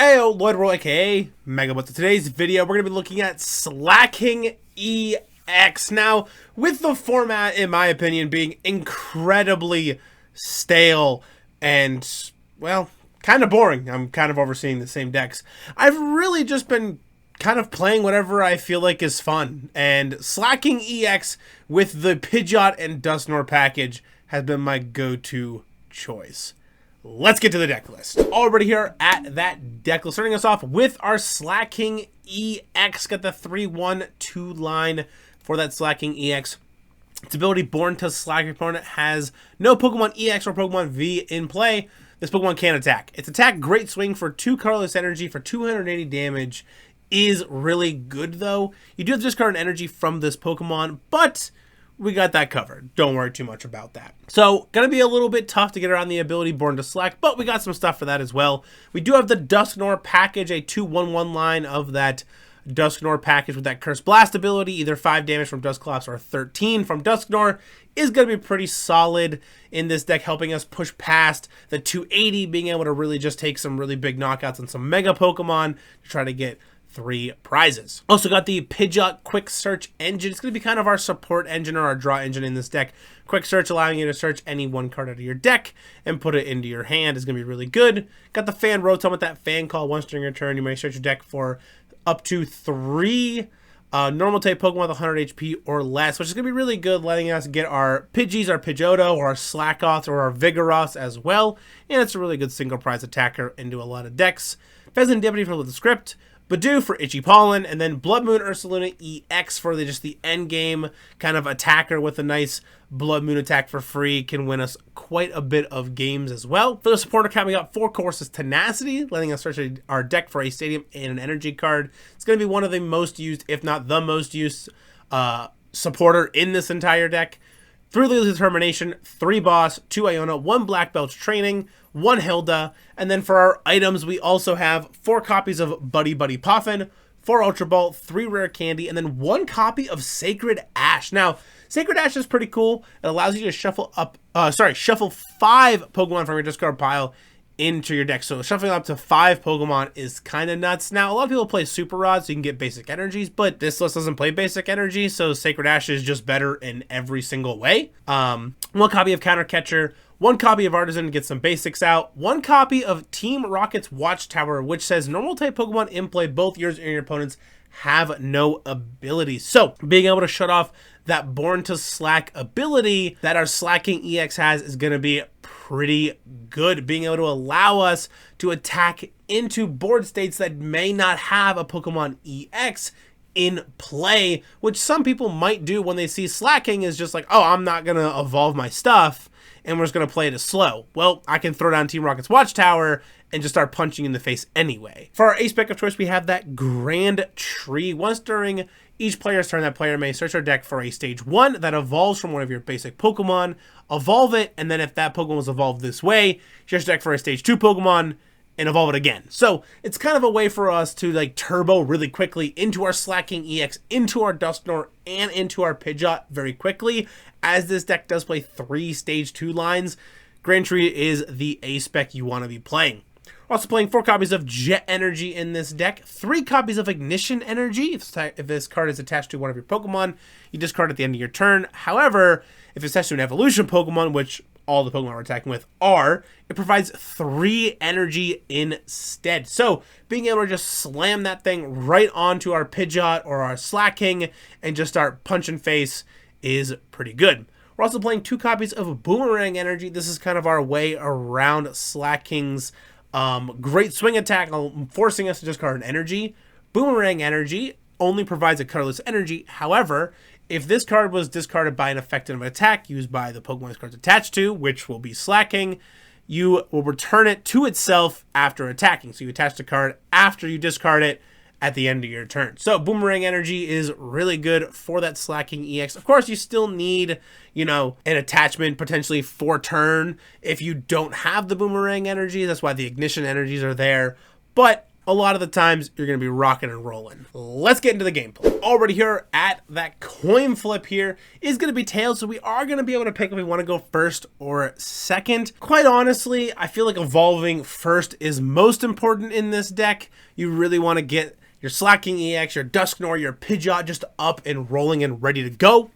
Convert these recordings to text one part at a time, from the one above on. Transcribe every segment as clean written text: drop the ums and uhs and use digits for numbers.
Ayo, Lloyd Roll, aka Megabutts. In today's video, we're going to be looking at Slaking EX. Now, with the format, in my opinion, being incredibly stale and, well, kind of boring. I'm kind of overseeing the same decks. I've really just been kind of playing whatever I feel like is fun. And Slaking EX with the Pidgeot and Dusknoir package has been my go-to choice. Let's get to the deck list. Already here at that deck list. Starting us off with our Slaking EX. Got the 3/1/2 line for that Slaking EX. Its ability, Born to Slack. Your opponent has no Pokemon EX or Pokemon V in play. This Pokemon can attack. Its attack, Great Swing for 2 colorless energy for 280 damage is really good though. You do have to discard an energy from this Pokemon, but we got that covered. Don't worry too much about that. So, gonna be a little bit tough to get around the ability Born to Slack, but we got some stuff for that as well. We do have the Dusknoir package, a 2/1/1 line of that Dusknoir package with that Curse Blast ability. Either 5 damage from Dusclops or 13 from Dusknoir is gonna be pretty solid in this deck, helping us push past the 280, being able to really just take some really big knockouts on some Mega Pokemon to try to get 3 prizes. Also got the Pidgeot Quick Search engine. It's going to be kind of our support engine or our draw engine in this deck. Quick Search allowing you to search any one card out of your deck and put it into your hand is going to be really good. Got the Fan Rotom with that Fan Call. Once during your turn, you may search your deck for up to 3 normal type Pokemon with 100 HP or less, which is going to be really good, letting us get our Pidgeys, our Pidgeotto, or our Slakoth, or our Vigoroth as well. And it's a really good single prize attacker into a lot of decks. Fezandipiti for the script. Budew for Itchy Pollen, and then Bloodmoon Ursaluna EX for just the end game kind of attacker with a nice Blood Moon attack for free. Can win us quite a bit of games as well. For the supporter count, we got 4 courses Tenacity, letting us search our deck for a Stadium and an energy card. It's going to be one of the most used, if not the most used, supporter in this entire deck. 3 Lillie's Determination, 3 Boss, 2 Iona, 1 Black Belt Training, 1 Hilda, and then for our items, we also have 4 copies of Buddy-Buddy Poffin, 4 Ultra Ball, 3 Rare Candy, and then 1 copy of Sacred Ash. Now, Sacred Ash is pretty cool. It allows you to shuffle 5 Pokemon from your discard pile into your deck. So shuffling up to 5 Pokemon is kind of nuts. Now, a lot of people play Super Rod so you can get basic energies, but this list doesn't play basic energy, so Sacred Ash is just better in every single way. 1 copy of Counter Catcher, 1 copy of Artisan to get some basics out, 1 copy of Team Rocket's Watchtower, which says normal type Pokemon in play, both yours and your opponent's have no abilities. So being able to shut off that Born to Slack ability that our Slaking EX has is going to be pretty good. Being able to allow us to attack into board states that may not have a Pokemon EX in play, which some people might do when they see Slaking is just like, oh, I'm not going to evolve my stuff and we're just going to play it as slow. Well, I can throw down Team Rocket's Watchtower and just start punching in the face anyway. For our ACE SPEC of choice, we have that Grand Tree. Once during each player's turn, that player may search their deck for a stage 1 that evolves from one of your basic Pokemon, evolve it, and then if that Pokemon was evolved this way, search your deck for a stage 2 Pokemon, and evolve it again. So it's kind of a way for us to like turbo really quickly into our Slaking EX, into our Dusknoir, and into our Pidgeot very quickly. As this deck does play 3 stage 2 lines, Grand Tree is the ACE SPEC you want to be playing. We're also playing 4 copies of Jet Energy in this deck, 3 copies of Ignition Energy. If this card is attached to one of your Pokemon, you discard at the end of your turn. However, if it's attached to an evolution Pokemon, which all the Pokemon we're attacking with are, it provides 3 energy instead. So being able to just slam that thing right onto our Pidgeot or our Slaking and just start punching face is pretty good. We're also playing 2 copies of Boomerang Energy. This is kind of our way around Slaking's Great Swing attack, forcing us to discard an energy. Boomerang Energy only provides a colorless energy. However, if this card was discarded by an effective attack used by the Pokemon this card's attached to, which will be Slaking, you will return it to itself after attacking. So you attach the card after you discard it at the end of your turn. So Boomerang Energy is really good for that Slaking EX. Of course, you still need, an attachment potentially for turn if you don't have the Boomerang Energy. That's why the Ignition Energies are there. But a lot of the times you're going to be rocking and rolling. Let's get into the gameplay. Already here at that coin flip here is going to be tails, so we are going to be able to pick if we want to go first or second. Quite honestly, I feel like evolving first is most important in this deck. You really want to get your Slaking EX, your Dusknoir, your Pidgeot just up and rolling and ready to go.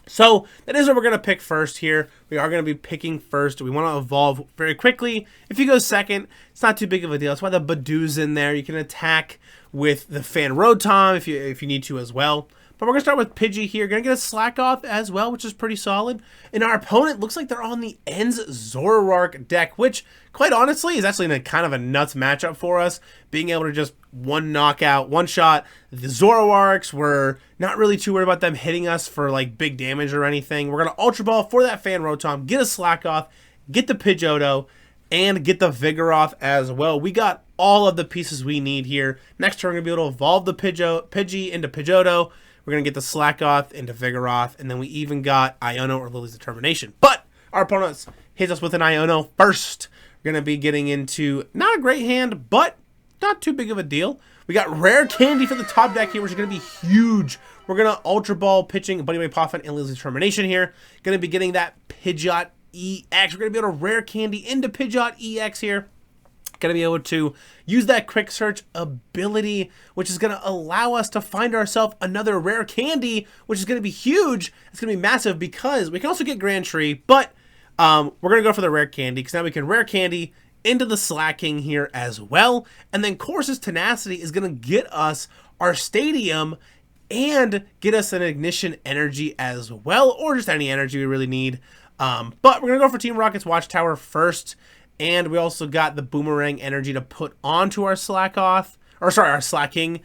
So that is what we're going to pick first here. We are going to be picking first. We want to evolve very quickly. If you go second, it's not too big of a deal. That's why the Budew's in there. You can attack with the Fan Rotom if you need to as well. But we're going to start with Pidgey here. Going to get a Slakoth as well, which is pretty solid. And our opponent looks like they're on the Ends Zoroark deck, which, quite honestly, is actually a kind of a nuts matchup for us. Being able to just one knockout, one shot. The Zoroarks, we're not really too worried about them hitting us for like big damage or anything. We're going to Ultra Ball for that Fan Rotom, get a Slakoth, get the Pidgeotto, and get the Vigoroth as well. We got all of the pieces we need here. Next turn, we're going to be able to evolve the Pidgey into Pidgeotto. We're going to get the Slakoth into Vigoroth, and then we even got Iono or Lily's Determination. But our opponent hits us with an Iono first. We're going to be getting into not a great hand, but not too big of a deal. We got Rare Candy for the top deck here, which is going to be huge. We're going to Ultra Ball pitching Buddy-Buddy Poffin and Lily's Determination here. Going to be getting that Pidgeot EX. We're going to be able to Rare Candy into Pidgeot EX here. Going to be able to use that quick search ability, which is going to allow us to find ourselves another rare candy, which is going to be huge. It's going to be massive because we can also get Grand Tree, but we're going to go for the rare candy because now we can rare candy into the Slaking here as well. And then Course's Tenacity is going to get us our Stadium and get us an Ignition Energy as well, or just any energy we really need. But we're going to go for Team Rocket's Watchtower first. And we also got the Boomerang Energy to put onto our Slakoth, or sorry, our Slaking.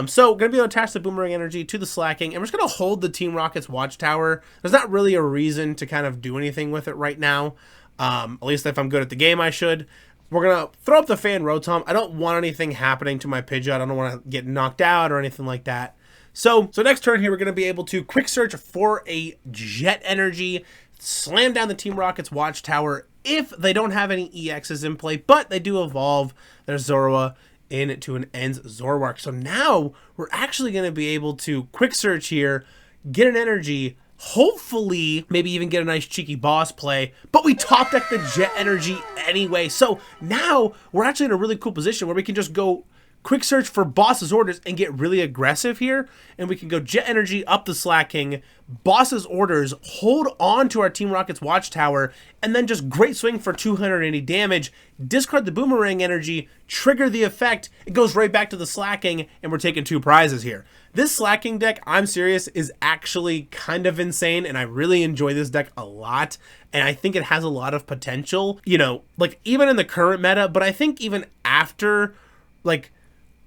So going to be able to attach the Boomerang Energy to the Slaking, and we're just going to hold the Team Rocket's Watchtower. There's not really a reason to kind of do anything with it right now. At least if I'm good at the game, I should. We're going to throw up the Fan Rotom. I don't want anything happening to my Pidgeot. I don't want to get knocked out or anything like that. So next turn here, we're going to be able to quick search for a Jet Energy, slam down the Team Rocket's Watchtower if they don't have any EXs in play, but they do evolve their Zorua into an Ends Zoroark. So now we're actually going to be able to quick search here, get an energy, hopefully maybe even get a nice cheeky boss play, but we top deck the Jet Energy anyway. So now we're actually in a really cool position where we can just go quick search for boss's orders and get really aggressive here, and we can go Jet Energy up the Slaking, boss's orders, hold on to our Team Rocket's Watchtower, and then just great swing for 280 damage, discard the Boomerang Energy, trigger the effect, it goes right back to the Slaking, and we're taking 2 prizes here. This Slaking deck, I'm serious, is actually kind of insane, and I really enjoy this deck a lot, and I think it has a lot of potential, you know, like even in the current meta, but I think even after, like,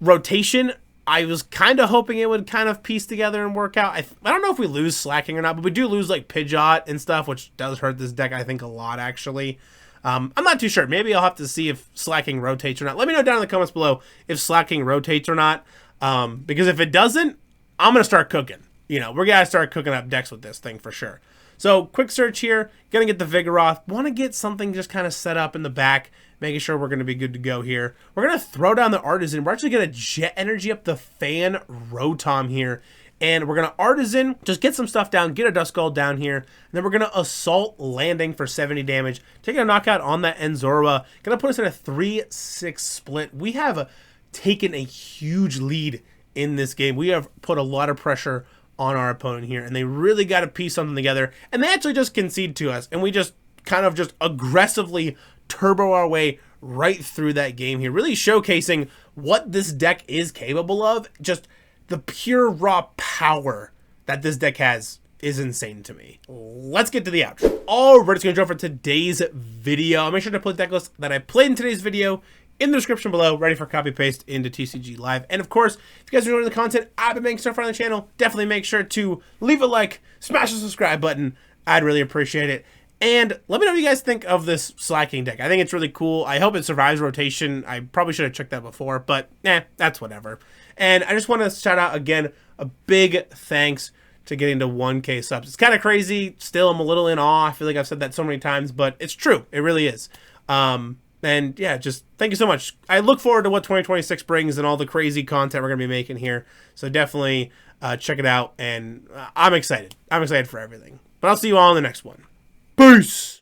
rotation, I was kind of hoping it would kind of piece together and work out. I don't know if we lose Slaking or not, but we do lose like Pidgeot and stuff, which does hurt this deck, I think, a lot, actually. I'm not too sure. Maybe I'll have to see if Slaking rotates or not. Let me know down in the comments below if Slaking rotates or not, because if it doesn't, I'm going to start cooking. You know, we're going to start cooking up decks with this thing for sure. So, quick search here. Going to get the Vigoroth. Want to get something just kind of set up in the back, making sure we're going to be good to go here. We're going to throw down the Artisan. We're actually going to Jet Energy up the Fan Rotom here. And we're going to Artisan, just get some stuff down, get a Duskull down here. And then we're going to Assault Landing for 70 damage. Taking a knockout on that Enzorua. Going to put us in a 3-6 split. We have taken a huge lead in this game. We have put a lot of pressure on our opponent here, and they really got to piece something together, and they actually just concede to us, and we just kind of just aggressively turbo our way right through that game here, really showcasing what this deck is capable of. Just the pure raw power that this deck has is insane to me. Let's get to the outro. All right, it's going to jump for today's video. I'll make sure to put the deck list that I played in today's video in the description below, ready for copy paste into TCG Live. And of course, if you guys are enjoying the content I've been making so far on the channel, definitely make sure to leave a like, smash the subscribe button. I'd really appreciate it. And let me know what you guys think of this Slaking deck. I think it's really cool. I hope it survives rotation. I probably should have checked that before, but that's whatever. And I just want to shout out again, a big thanks to getting to 1K subs. It's kind of crazy. Still, I'm a little in awe. I feel like I've said that so many times, but it's true. It really is. And yeah, just thank you so much. I look forward to what 2026 brings and all the crazy content we're going to be making here. So definitely check it out. And I'm excited. I'm excited for everything. But I'll see you all in the next one. Peace!